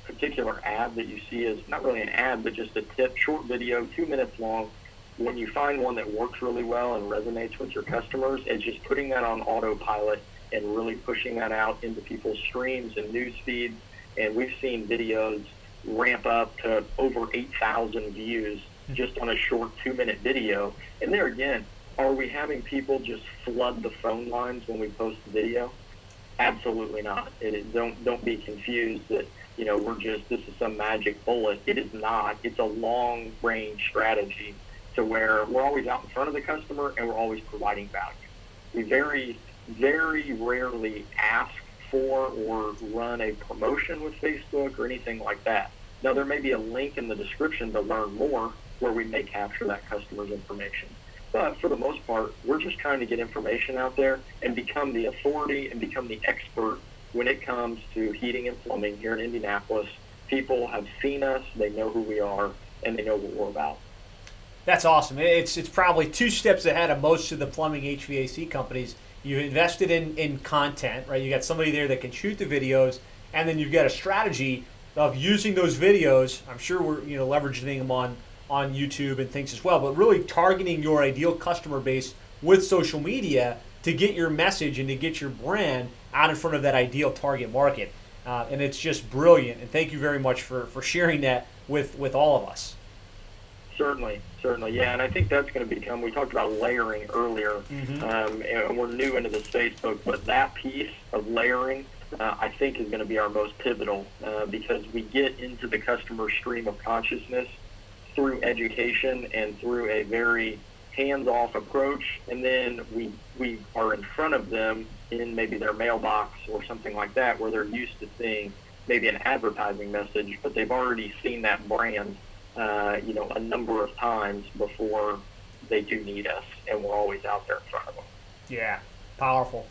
particular ad that you see as not really an ad, but just a tip, short video, 2 minutes long. When you find one that works really well and resonates with your customers, it's just putting that on autopilot and really pushing that out into people's streams and news feeds. And we've seen videos ramp up to over 8,000 views just on a short 2-minute video. And there again, are we having people just flood the phone lines when we post the video? Absolutely not. Don't be confused that, this is some magic bullet. It is not. It's a long range strategy to where we're always out in front of the customer and we're always providing value. We very, very rarely ask for or run a promotion with Facebook or anything like that. Now, there may be a link in the description to learn more where we may capture that customer's information. But for the most part, we're just trying to get information out there and become the authority and become the expert when it comes to heating and plumbing here in Indianapolis. People have seen us, they know who we are, and they know what we're about. That's awesome. It's probably 2 steps ahead of most of the plumbing HVAC companies. You invested in content, right? You got somebody there that can shoot the videos, and then you've got a strategy of using those videos. I'm sure we're leveraging them on YouTube and things as well, but really targeting your ideal customer base with social media to get your message and to get your brand out in front of that ideal target market. And it's just brilliant. And thank you very much for sharing that with all of us. Certainly, yeah, and I think that's going to become, we talked about layering earlier, and we're new into this Facebook, but that piece of layering, I think is going to be our most pivotal, because we get into the customer stream of consciousness through education and through a very hands-off approach, and then we are in front of them in maybe their mailbox or something like that, where they're used to seeing maybe an advertising message, but they've already seen that brand a number of times before they do need us, and we're always out there in front of them. Yeah, powerful.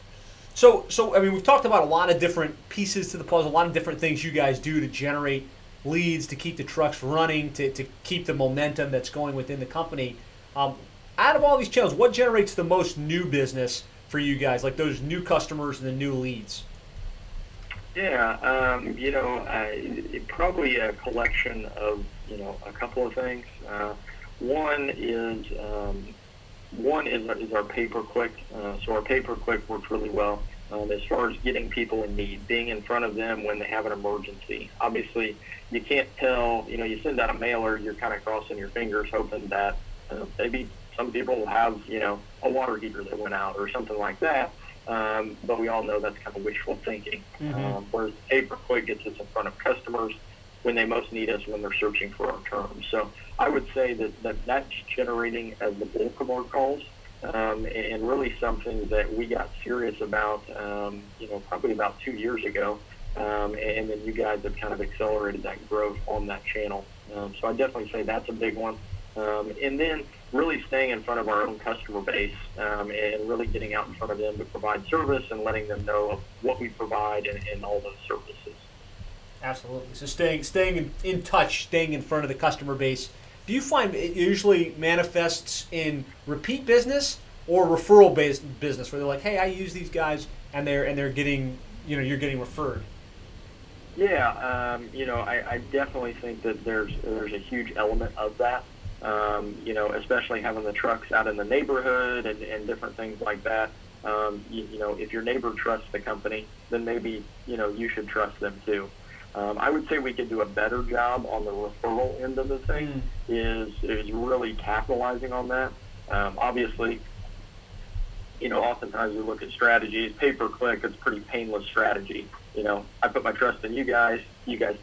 So I mean, we've talked about a lot of different pieces to the puzzle, a lot of different things you guys do to generate leads, to keep the trucks running, to keep the momentum that's going within the company. Out of all these channels, what generates the most new business for you guys, like those new customers and the new leads? Yeah, probably a collection of, a couple of things. One is our pay-per-click. So our pay-per-click works really well as far as getting people in need, being in front of them when they have an emergency. Obviously, you can't tell, you send out a mailer, you're kind of crossing your fingers hoping that maybe some people have, a water heater that went out or something like that. But we all know that's kind of wishful thinking. Whereas pay-per-click gets us in front of customers when they most need us, when they're searching for our terms. So I would say that's generating as the bulk of our calls, and really something that we got serious about, probably about 2 years ago. And then you guys have kind of accelerated that growth on that channel. So I definitely say that's a big one. And then really staying in front of our own customer base, and really getting out in front of them to provide service and letting them know of what we provide and all those services. Absolutely. So staying in touch, staying in front of the customer base. Do you find it usually manifests in repeat business or referral-based business, where they're like, "Hey, I use these guys," and they're getting, you're getting referred? Yeah, I definitely think that there's a huge element of that. Especially having the trucks out in the neighborhood and different things like that. If your neighbor trusts the company, then maybe, you should trust them too. I would say we could do a better job on the referral end of the thing, is really capitalizing on that. Obviously, oftentimes we look at strategies, pay-per-click, it's a pretty painless strategy. I put my trust in you guys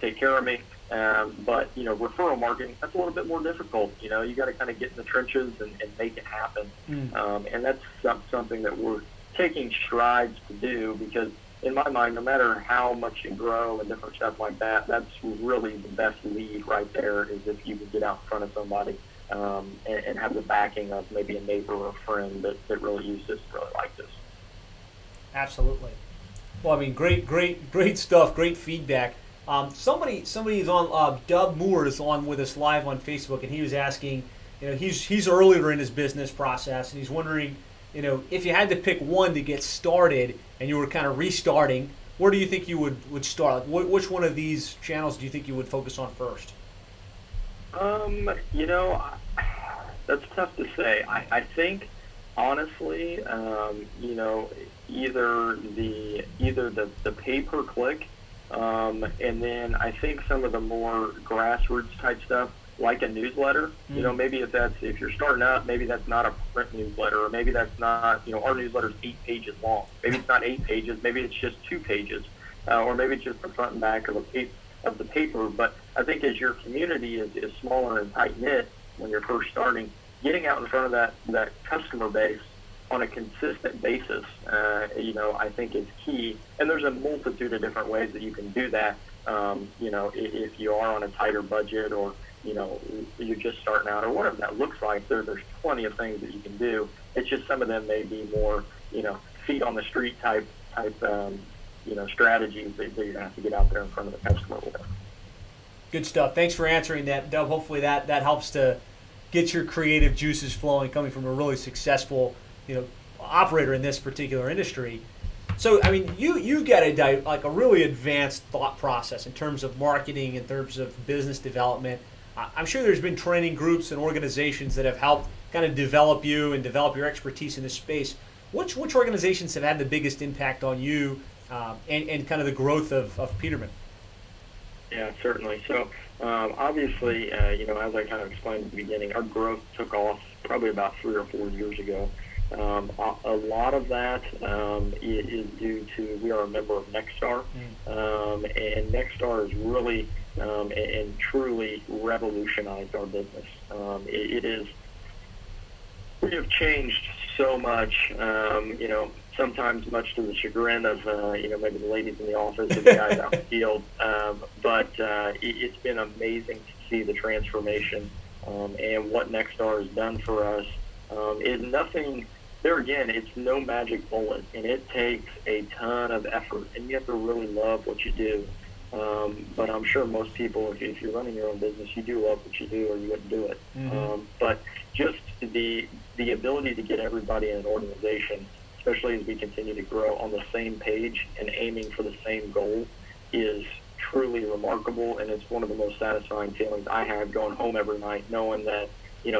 take care of me. But referral marketing, that's a little bit more difficult. You got to kind of get in the trenches and make it happen. And that's something that we're taking strides to do, because in my mind, no matter how much you grow and different stuff like that, that's really the best lead right there, is if you can get out in front of somebody and have the backing of maybe a neighbor or a friend that really uses this, really like this. Absolutely. Well, I mean, great stuff, great feedback. Somebody's on. Dub Moore is on with us live on Facebook, and he was asking, he's earlier in his business process, and he's wondering, if you had to pick one to get started, and you were kind of restarting, where do you think you would start? Like, which one of these channels do you think you would focus on first? That's tough to say. I think, honestly, either the pay-per-click, and then I think some of the more grassroots type stuff, like a newsletter. Maybe if you're starting out, maybe that's not a print newsletter, or maybe that's not, our newsletter's 8 pages long. Maybe it's not 8 pages, maybe it's just 2 pages, or maybe it's just the front and back of the paper. But I think as your community is smaller and tight-knit when you're first starting, getting out in front of that customer base on a consistent basis, I think is key. And there's a multitude of different ways that you can do that. If you are on a tighter budget, or you're just starting out, or whatever that looks like, there's plenty of things that you can do. It's just some of them may be more, feet on the street type strategies that you're gonna have to get out there in front of the customer with. Good stuff. Thanks for answering that, Dub. Hopefully that helps to get your creative juices flowing, coming from a really successful, operator in this particular industry. So, I mean, you get a really advanced thought process in terms of marketing, in terms of business development. I'm sure there's been training groups and organizations that have helped kind of develop you and develop your expertise in this space. Which organizations have had the biggest impact on you and kind of the growth of Peterman? Yeah, certainly. So, obviously, as I kind of explained at the beginning, our growth took off probably about 3 or 4 years ago. A lot of that is due to, we are a member of Nexstar, and Nexstar has really and truly revolutionized our business. We have changed so much, sometimes much to the chagrin of, maybe the ladies in the office or the guys out in the field. But it's been amazing to see the transformation, and what Nexstar has done for us is nothing. There again, it's no magic bullet, and it takes a ton of effort, and you have to really love what you do. But I'm sure most people, if you're running your own business, you do love what you do, or you wouldn't do it. But just the ability to get everybody in an organization, especially as we continue to grow, on the same page and aiming for the same goal, is truly remarkable, and it's one of the most satisfying feelings I have, going home every night knowing that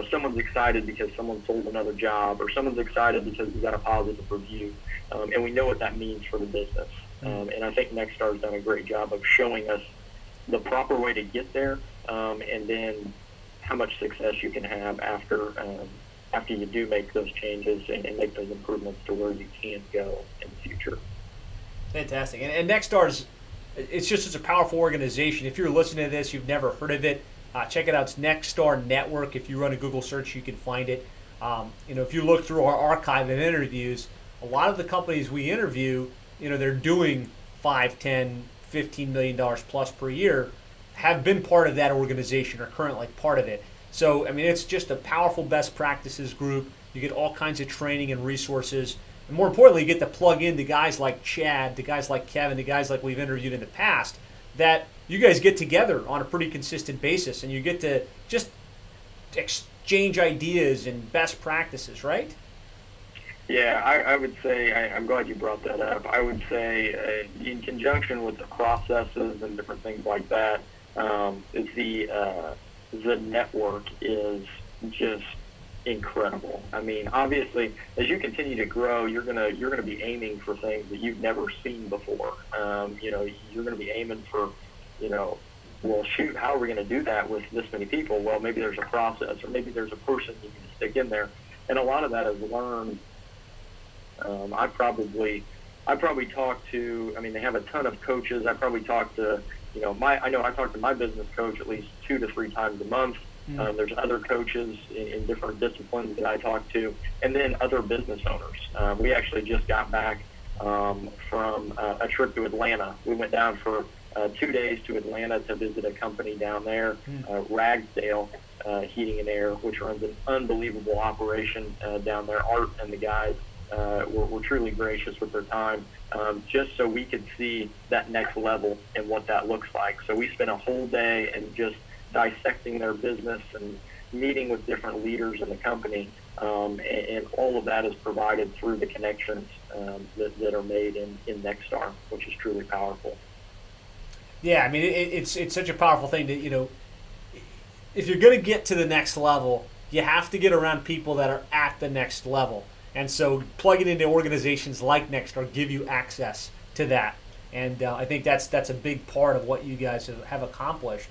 someone's excited because someone sold another job, or someone's excited because we got a positive review, and we know what that means for the business. And I think Nexstar's done a great job of showing us the proper way to get there, and then how much success you can have after you do make those changes and make those improvements to where you can go in the future. Fantastic. And Nexstar's, it's just a powerful organization. If you're listening to this, you've never heard of it, check it out. It's Nexstar Network. If you run a Google search, you can find it. If you look through our archive of interviews, a lot of the companies we interview, they're doing $5, $10, $15 million plus per year, have been part of that organization or currently part of it. So, I mean, it's just a powerful best practices group. You get all kinds of training and resources. And more importantly, you get to plug in to guys like Chad, to guys like Kevin, to guys like we've interviewed in the past, that you guys get together on a pretty consistent basis, and you get to just exchange ideas and best practices, right? Yeah, I would say, I'm glad you brought that up. I would say in conjunction with the processes and different things like that, the network is just incredible. I mean, obviously, as you continue to grow, you're gonna be aiming for things that you've never seen before. You're gonna be aiming for, well, shoot, how are we gonna do that with this many people? Well, maybe there's a process, or maybe there's a person you can stick in there, and a lot of that is learned. I probably talk to. I mean, they have a ton of coaches. I probably talk to. I talk to my business coach at least 2 to 3 times a month. There's other coaches in different disciplines that I talk to, and then other business owners. We actually just got back from a trip to Atlanta. We went down for 2 days to Atlanta to visit a company down there, Ragsdale Heating and Air, which runs an unbelievable operation down there. Art and the guys were truly gracious with their time, just so we could see that next level and what that looks like. So we spent a whole day and just dissecting their business and meeting with different leaders in the company, and all of that is provided through the connections that are made in Nexstar, which is truly powerful. Yeah, I mean, it's such a powerful thing to, if you're going to get to the next level, you have to get around people that are at the next level. And so plugging into organizations like Nexstar give you access to that. And I think that's a big part of what you guys have accomplished.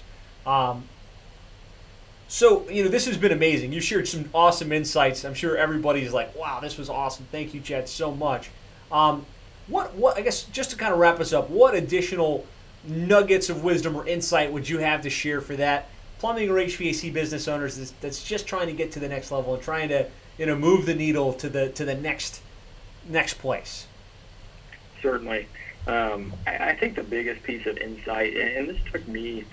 So, this has been amazing. You shared some awesome insights. I'm sure everybody's like, wow, this was awesome. Thank you, Chad, so much. What I guess, just to kind of wrap us up, what additional nuggets of wisdom or insight would you have to share for that plumbing or HVAC business owners that's just trying to get to the next level and trying to move the needle to the next place? Certainly. I think the biggest piece of insight, and this took me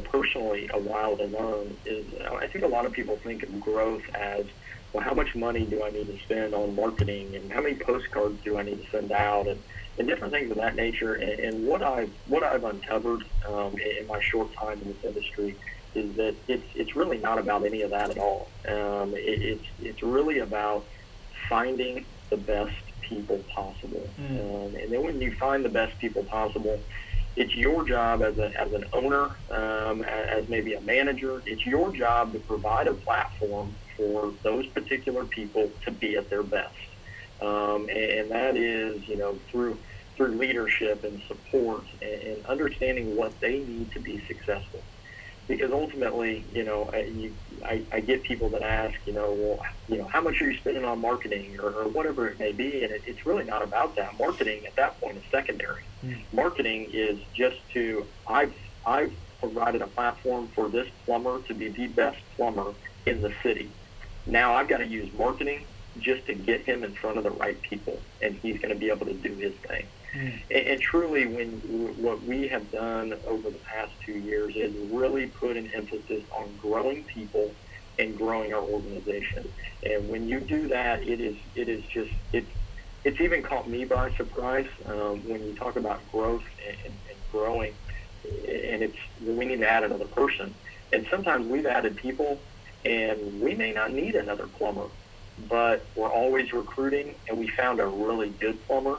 personally a while to learn, is I think a lot of people think of growth as, well, how much money do I need to spend on marketing, and how many postcards do I need to send out, and different things of that nature. And what I've uncovered in my short time in this industry is that it's really not about any of that at all. It's really about finding the best people possible. And then when you find the best people possible, it's your job as an owner, as maybe a manager, it's your job to provide a platform for those particular people to be at their best. And that is, through leadership and support and understanding what they need to be successful. Because ultimately, I get people that ask, how much are you spending on marketing or whatever it may be, and it's really not about that. Marketing at that point is secondary. Marketing is just I've provided a platform for this plumber to be the best plumber in the city. Now I've got to use marketing just to get him in front of the right people, and he's going to be able to do his thing. And truly, what we have done over the past 2 years is really put an emphasis on growing people and growing our organization. And when you do that, it's even caught me by surprise when you talk about growth and growing, and we need to add another person. And sometimes we've added people, and we may not need another plumber, but we're always recruiting, and we found a really good plumber.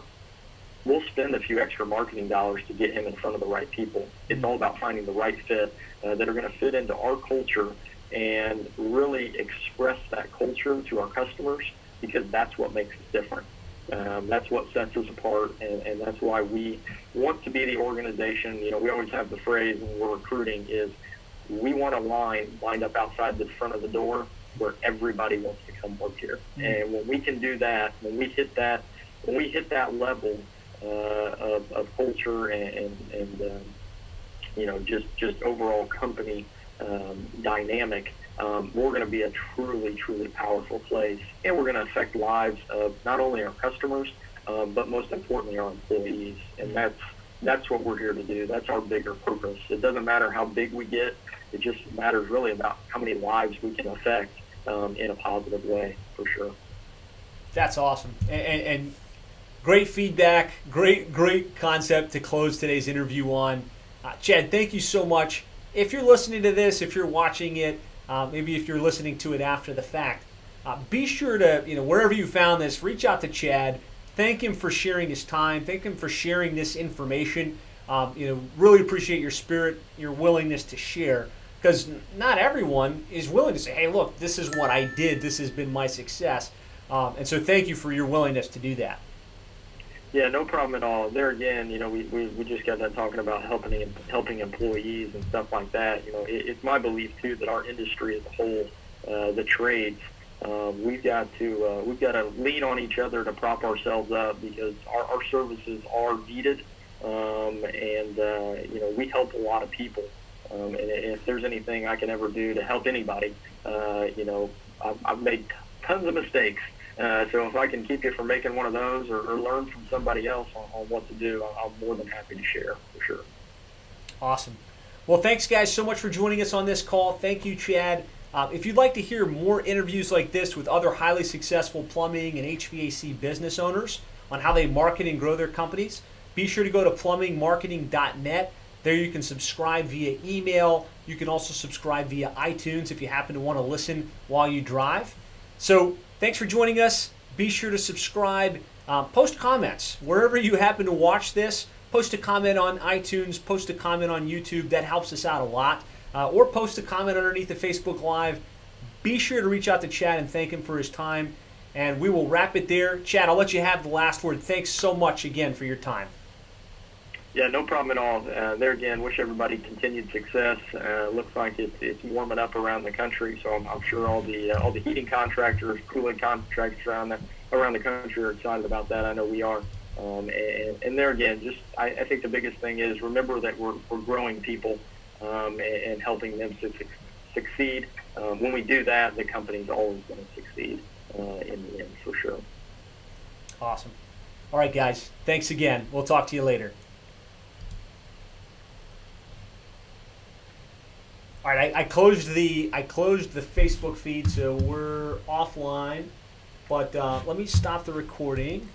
We'll spend a few extra marketing dollars to get him in front of the right people. It's all about finding the right fit that are going to fit into our culture and really express that culture to our customers, because that's what makes us different. That's what sets us apart, and that's why we want to be the organization. We always have the phrase when we're recruiting is we want a line lined up outside the front of the door where everybody wants to come work here. And when we can do that, when we hit that level of culture and just overall company dynamic, we're going to be a truly, truly powerful place, and we're going to affect lives of not only our customers, but most importantly our employees. And that's what we're here to do. That's our bigger purpose. It doesn't matter how big we get. It just matters really about how many lives we can affect in a positive way, for sure. That's awesome. And great feedback, great concept to close today's interview on. Chad, thank you so much. If you're listening to this, if you're watching it, maybe if you're listening to it after the fact, be sure to, wherever you found this, reach out to Chad. Thank him for sharing his time. Thank him for sharing this information. Really appreciate your spirit, your willingness to share, because not everyone is willing to say, hey, look, this is what I did. This has been my success. And so thank you for your willingness to do that. Yeah, no problem at all. There again, we just got done talking about helping employees and stuff like that. It's my belief too that our industry as a whole, the trades, we've got to lean on each other to prop ourselves up, because our services are needed, and we help a lot of people. And if there's anything I can ever do to help anybody, I've made tons of mistakes. So if I can keep you from making one of those or learn from somebody else on what to do, I'm more than happy to share, for sure. Awesome. Well, thanks, guys, so much for joining us on this call. Thank you, Chad. If you'd like to hear more interviews like this with other highly successful plumbing and HVAC business owners on how they market and grow their companies, be sure to go to plumbingmarketing.net. There you can subscribe via email. You can also subscribe via iTunes if you happen to want to listen while you drive. So thanks for joining us. Be sure to subscribe. Post comments wherever you happen to watch this. Post a comment on iTunes. Post a comment on YouTube. That helps us out a lot. Or post a comment underneath the Facebook Live. Be sure to reach out to Chad and thank him for his time. And we will wrap it there. Chad, I'll let you have the last word. Thanks so much again for your time. Yeah, no problem at all. There again, wish everybody continued success. Looks like it's warming up around the country, so I'm sure all the heating contractors, cooling contractors around the country are excited about that. I know we are. And there again, just I think the biggest thing is remember that we're growing people and helping them to succeed. When we do that, the company's always going to succeed in the end, for sure. Awesome. All right, guys. Thanks again. We'll talk to you later. All right, I closed the Facebook feed, so we're offline. But let me stop the recording.